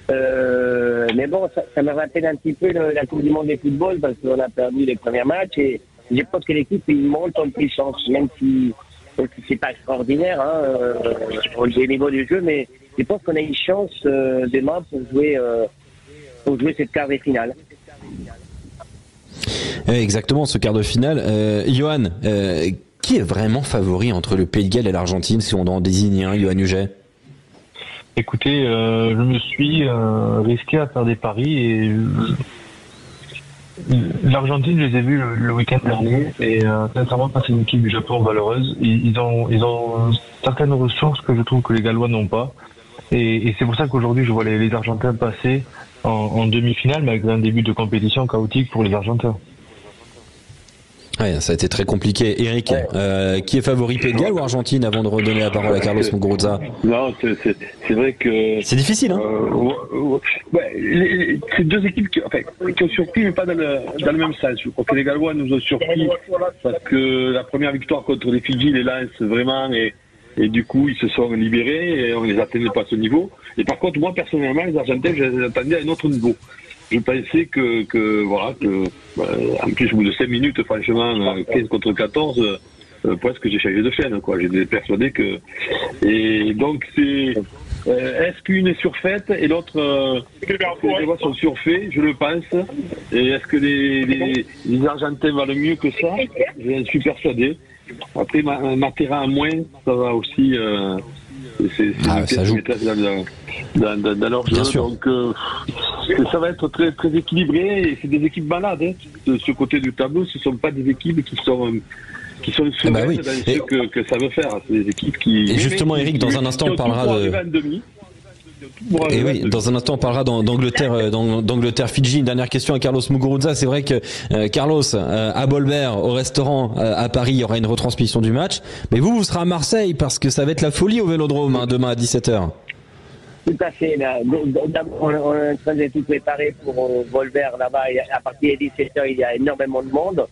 Mais bon, ça me rappelle un petit peu la Coupe du Monde des football parce qu'on a perdu les premiers matchs et je pense que l'équipe il monte en puissance, même si c'est pas extraordinaire au niveau du jeu, mais je pense qu'on a une chance demain pour jouer cette quart de finale. Exactement, ce quart de finale. Johan, qui est vraiment favori entre le Pays de Galles et l'Argentine, si on doit en désigner un, Johan Huget? Écoutez, je me suis risqué à faire des paris et l'Argentine, je les ai vus le week-end dernier et sincèrement, c'est une équipe du Japon valeureuse. Ils ont certaines ressources que je trouve que les Gallois n'ont pas. Et c'est pour ça qu'aujourd'hui, je vois les Argentins passer en demi-finale, malgré un début de compétition chaotique pour les Argentins. Ouais, ça a été très compliqué. Eric, qui est favori, Pays de Galles ou Argentine, avant de redonner la parole à Carlos Muguruza? Non, c'est vrai que... C'est difficile, hein? C'est deux équipes qui ont surpris, mais pas dans le même sens. Je crois que les Gallois nous ont surpris parce que la première victoire contre les Fidji les lance vraiment et du coup ils se sont libérés et on les atteignait pas à ce niveau. Et par contre, moi personnellement, les Argentins, je les attendais à un autre niveau. Je pensais en plus au bout de 5 minutes, franchement, 15 contre 14, presque j'ai changé de chaîne, quoi. J'étais persuadé que... Et donc c'est... est-ce qu'une est surfaite et l'autre... les voix sont surfaits, je le pense. Et est-ce que les Argentins valent mieux que ça? Je suis persuadé. Après, ma terrain à moins, ça va aussi... ça joue dans leur jeu, donc ça va être très, très équilibré et c'est des équipes malades, hein. De ce côté du tableau, ce ne sont pas des équipes qui sont sereines dans ce que ça veut faire, c'est des équipes qui... Et justement, Eric, dans un instant on parlera dans un instant on parlera d'Angleterre Fidji. Une dernière question à Carlos Muguruza. C'est vrai que Carlos, à Bolbert, au restaurant à Paris, il y aura une retransmission du match, mais vous serez à Marseille parce que ça va être la folie au Vélodrome, demain à 17h. Tout à fait. Là. On est en train de tout préparer pour Bolbert là-bas. À partir de 17h, il y a énormément de monde.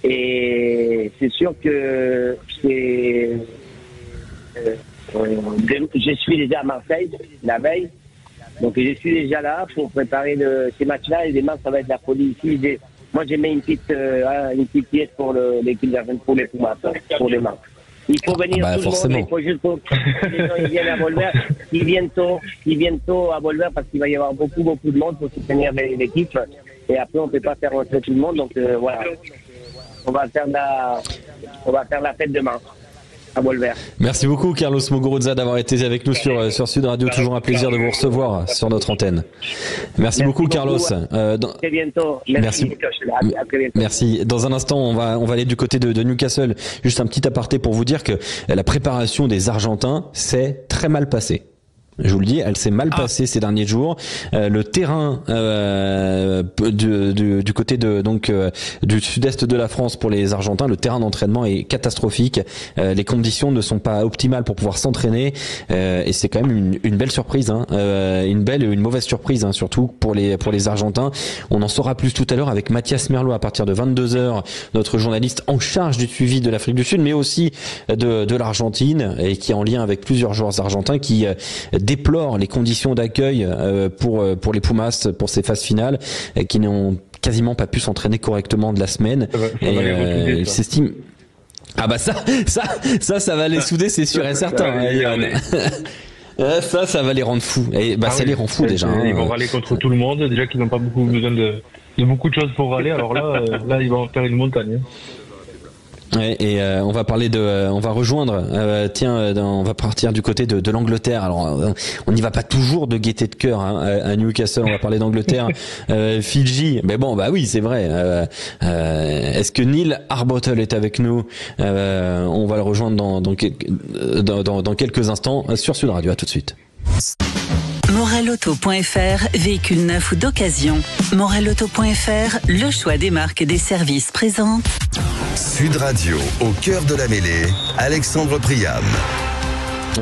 Et c'est sûr que je suis déjà à Marseille la veille. Donc je suis déjà là pour préparer ces matchs-là. Et demain, ça va être la folie ici. moi j'ai mis une petite pièce pour l'équipe d'Argentine, pour les Pumas, pour les marques. Il faut venir tout forcément. le monde, il faut juste que les gens ils viennent à Bolver, ils viennent tôt à Bolver parce qu'il va y avoir beaucoup de monde pour soutenir l'équipe. Et après on peut pas faire rentrer tout le monde, donc voilà. On va faire la fête demain à Bolver. Merci beaucoup Carlos Muguruza d'avoir été avec nous sur Sud Radio. Toujours un plaisir de vous recevoir sur notre antenne. Merci beaucoup Carlos. À très bientôt. Merci. À très bientôt. Merci. Dans un instant, on va aller du côté de Newcastle. Juste un petit aparté pour vous dire que la préparation des Argentins s'est très mal passée. Je vous le dis, elle s'est mal passée ces derniers jours. Le terrain du côté du sud-est de la France pour les Argentins, le terrain d'entraînement est catastrophique. Les conditions ne sont pas optimales pour pouvoir s'entraîner et c'est quand même une belle surprise, une belle et une mauvaise surprise, surtout pour les Argentins. On en saura plus tout à l'heure avec Mathias Merlot à partir de 22h, notre journaliste en charge du suivi de l'Afrique du Sud, mais aussi de l'Argentine et qui est en lien avec plusieurs joueurs argentins qui déplore les conditions d'accueil pour les Pumas pour ces phases finales qui n'ont quasiment pas pu s'entraîner correctement de la semaine. Il s'estime. Ah bah ça va les souder, c'est sûr et certain. Ça va les rendre fous. Et ça les rend fous déjà. Ils vont râler contre tout le monde. Déjà qu'ils n'ont pas beaucoup besoin de beaucoup de choses pour râler. Alors là ils vont faire une montagne. Ouais, et on va parler on va rejoindre. On va partir du côté de l'Angleterre. Alors, on n'y va pas toujours de gaieté de cœur à Newcastle. On va parler d'Angleterre, Fidji. Mais bon, bah oui, c'est vrai. Est-ce que Neil Arbottle est avec nous? On va le rejoindre dans quelques instants sur Sud Radio. À tout de suite. Morelauto.fr, véhicule neuf ou d'occasion. Morelauto.fr, le choix des marques et des services présente. Sud Radio, au cœur de la mêlée, Alexandre Priam.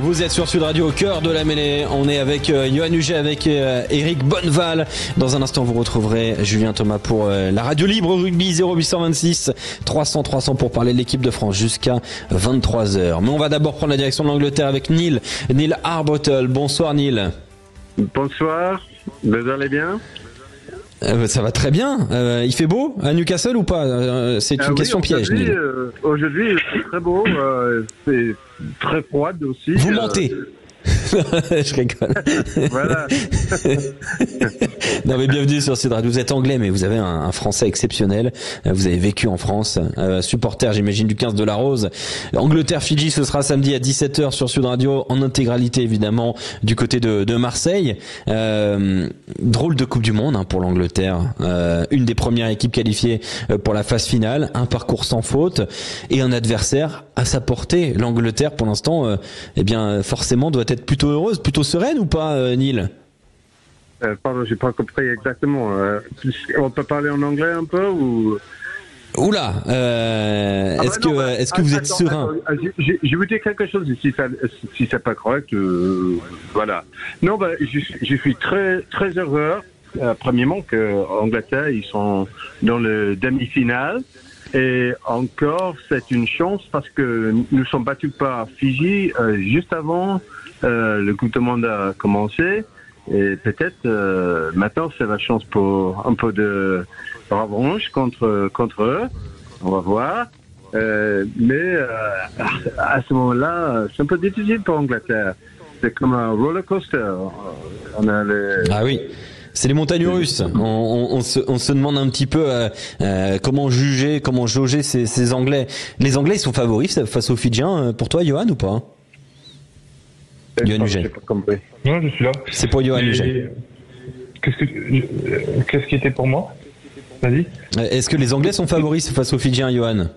Vous êtes sur Sud Radio, au cœur de la mêlée. On est avec Yoann Huget, avec Eric Bonneval. Dans un instant, vous retrouverez Julien Thomas pour la radio libre rugby 0826 300 300 pour parler de l'équipe de France jusqu'à 23h. Mais on va d'abord prendre la direction de l'Angleterre avec Neil Arbottle. Bonsoir Neil. Bonsoir, vous allez bien? Ça va très bien. Il fait beau à Newcastle ou pas? C'est une question piège. Aujourd'hui, c'est très beau. C'est très froid aussi. Vous mentez. Je rigole. Voilà. Non mais bienvenue sur Sud Radio. Vous êtes anglais mais vous avez un français exceptionnel. Vous avez vécu en France. Supporter j'imagine du 15 de la Rose. Angleterre-Fidji ce sera samedi à 17h sur Sud Radio en intégralité évidemment du côté de Marseille. Drôle de Coupe du Monde pour l'Angleterre. Une des premières équipes qualifiées pour la phase finale. Un parcours sans faute et un adversaire à sa portée. L'Angleterre pour l'instant forcément doit être plutôt heureuse, plutôt sereine ou pas, Neil? Pardon, j'ai pas compris exactement. On peut parler en anglais un peu ou? Oula, est-ce que vous êtes serein? Je vous dis quelque chose si c'est pas correct. Voilà. Non, je suis très très heureux. Premièrement que Angleterre ils sont dans le demi-finale. Et encore, c'est une chance parce que nous sommes battus par Fidji juste avant le Coupe du Monde a commencé. Et peut-être maintenant c'est la chance pour un peu de revanche contre eux. On va voir. Mais à ce moment-là, c'est un peu difficile pour Angleterre. C'est comme un roller coaster. Ah oui. C'est les montagnes russes. On se demande un petit peu comment jauger ces Anglais. Les Anglais, ils sont favoris face aux Fidjiens pour toi, Yoann, ou pas? Yoann Huget. Non, je suis là. C'est pour Yoann Huget. Qu'est-ce qui était pour moi? Vas-y. Est-ce que les Anglais sont favoris face aux Fidjiens, Yoann?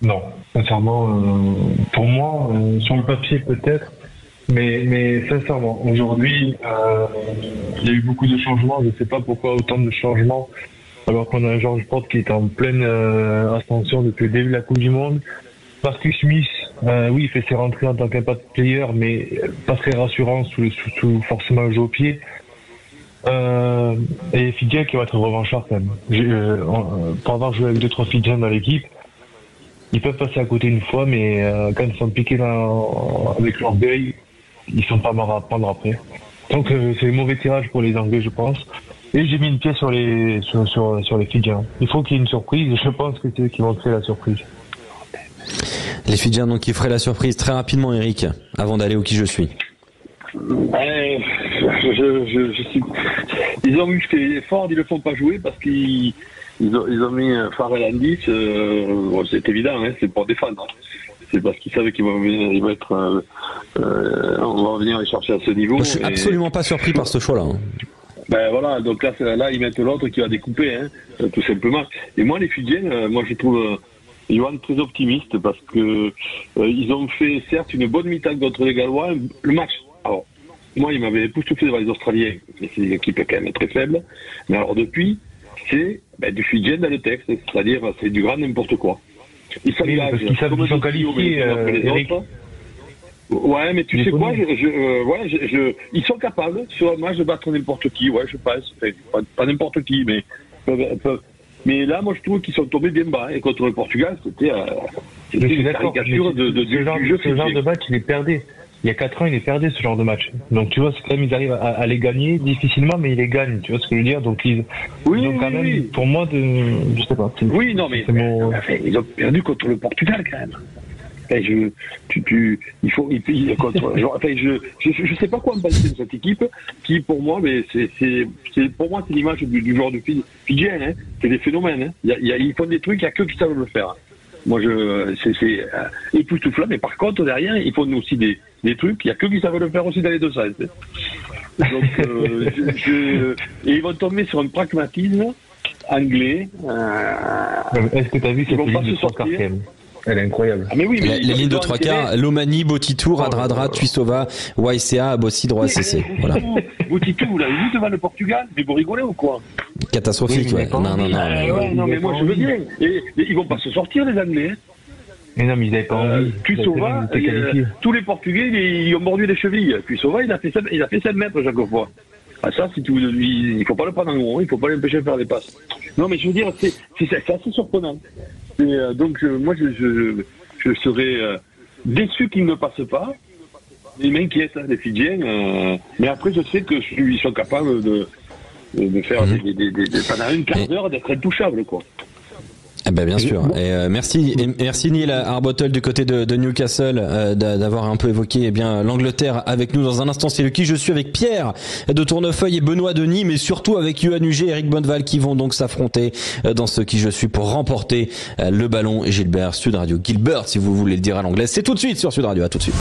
Non, sincèrement, pour moi, sur le papier peut-être. Mais sincèrement, aujourd'hui, il y a eu beaucoup de changements. Je ne sais pas pourquoi autant de changements, alors qu'on a un George Porte qui est en pleine ascension depuis le début de la Coupe du Monde. Marcus Smith, oui, il fait ses rentrées en tant qu'impact player, mais pas très rassurant sous forcément le jeu au pied. Et Fidjiens qui vont être revanchards quand même. Pour avoir joué avec 2-3 Fidjiens dans l'équipe, ils peuvent passer à côté une fois, mais quand ils sont piqués avec l'orgueil, ils sont pas marres à prendre après. Donc c'est un mauvais tirage pour les Anglais, je pense. Et j'ai mis une pièce sur les Fidjiens. Il faut qu'il y ait une surprise. Je pense que c'est eux qui vont créer la surprise. Les Fidjiens donc qui feraient la surprise très rapidement, Eric, avant d'aller au qui je suis. Je suis... Ils ont musclé Ford, ils le font pas jouer parce qu'ils ont mis Farrell Andis. C'est évident, hein, c'est pour défendre. C'est parce qu'ils savaient qu'ils vont être. On va venir les chercher à ce niveau. Moi, je suis absolument pas surpris par ce choix-là. Hein. Ben voilà, donc là ils mettent l'autre qui va découper, hein, tout simplement. Et moi, les Fidjiens, moi je trouve Johan très optimiste parce que ils ont fait certes une bonne mi-temps contre les Gallois. Le match, alors moi il m'avait époustouflé devant les Australiens, mais c'est une équipe quand même très faible. Mais alors depuis, c'est du Fidjien dans le texte, c'est-à-dire c'est du grand n'importe quoi. Ils s'engagent, parce qu'ils savent qu'ils sont qualifiés, Eric. Ouais, mais tu sais quoi, ils sont capables sur un match de battre n'importe qui, ouais, je pense. Enfin, pas n'importe qui, mais mais là, moi, je trouve qu'ils sont tombés bien bas. Et contre le Portugal, c'était une caricature du jeu. Ce genre de match, il est perdu. Il y a 4 ans, il est perdu ce genre de match. Donc tu vois, c'est quand même, ils arrivent à les gagner difficilement, mais ils les gagnent. Tu vois ce que je veux dire? Donc ils ont quand même, pour moi, je sais pas. Oui, non, mais ils ont perdu contre le Portugal quand même. Je sais pas quoi me penser de cette équipe qui, pour moi, mais c'est l'image du joueur de Fidjien, hein. C'est des phénomènes, hein. Ils font des trucs, il y a que qui savent le faire. Moi, c'est époustouflant, mais par contre, derrière, ils font aussi des trucs, il y a que qui savent le faire aussi dans les deux sens. Hein. Donc, et ils vont tomber sur un pragmatisme anglais. Est-ce que tu as vu cette ligne de 3 quarts quand même? Elle est incroyable. Ah mais oui, mais les lignes de 3 quarts, Lomani, Botitou, Radradra, Tuisova, YCA, Bossi, droit CC. Voilà. Botitou, vous l'avez vu devant le Portugal? Mais vous rigolez ou quoi? Catastrophique, ouais. Non, mais moi je veux bien. Et ils vont pas se sortir, les Anglais. Mais non, mais ils n'avaient pas envie. Tuisova, tous les Portugais, ils ont mordu les chevilles. Tuisova, il a fait 7 mètres chaque fois. Ah, ça, il faut pas le prendre en gros, il faut pas l'empêcher de faire des passes. Non, mais je veux dire, c'est assez surprenant. Donc, moi, je serais déçu qu'ils ne passent pas. Il m'inquiète, les Fidjiens. Mais après, je sais qu'ils sont capables de faire pendant une quart d'heure d'être intouchables, quoi. Eh ben bien sûr. Et merci Neil Arbottle du côté de Newcastle d'avoir un peu évoqué l'Angleterre avec nous. Dans un instant, c'est le qui je suis avec Pierre de Tournefeuille et Benoît Denis, mais surtout avec Yoann Huget et Eric Bonneval qui vont donc s'affronter dans ce qui je suis pour remporter le ballon. Et Gilbert, Sud Radio, Gilbert si vous voulez le dire à l'anglaise. C'est tout de suite sur Sud Radio. À tout de suite.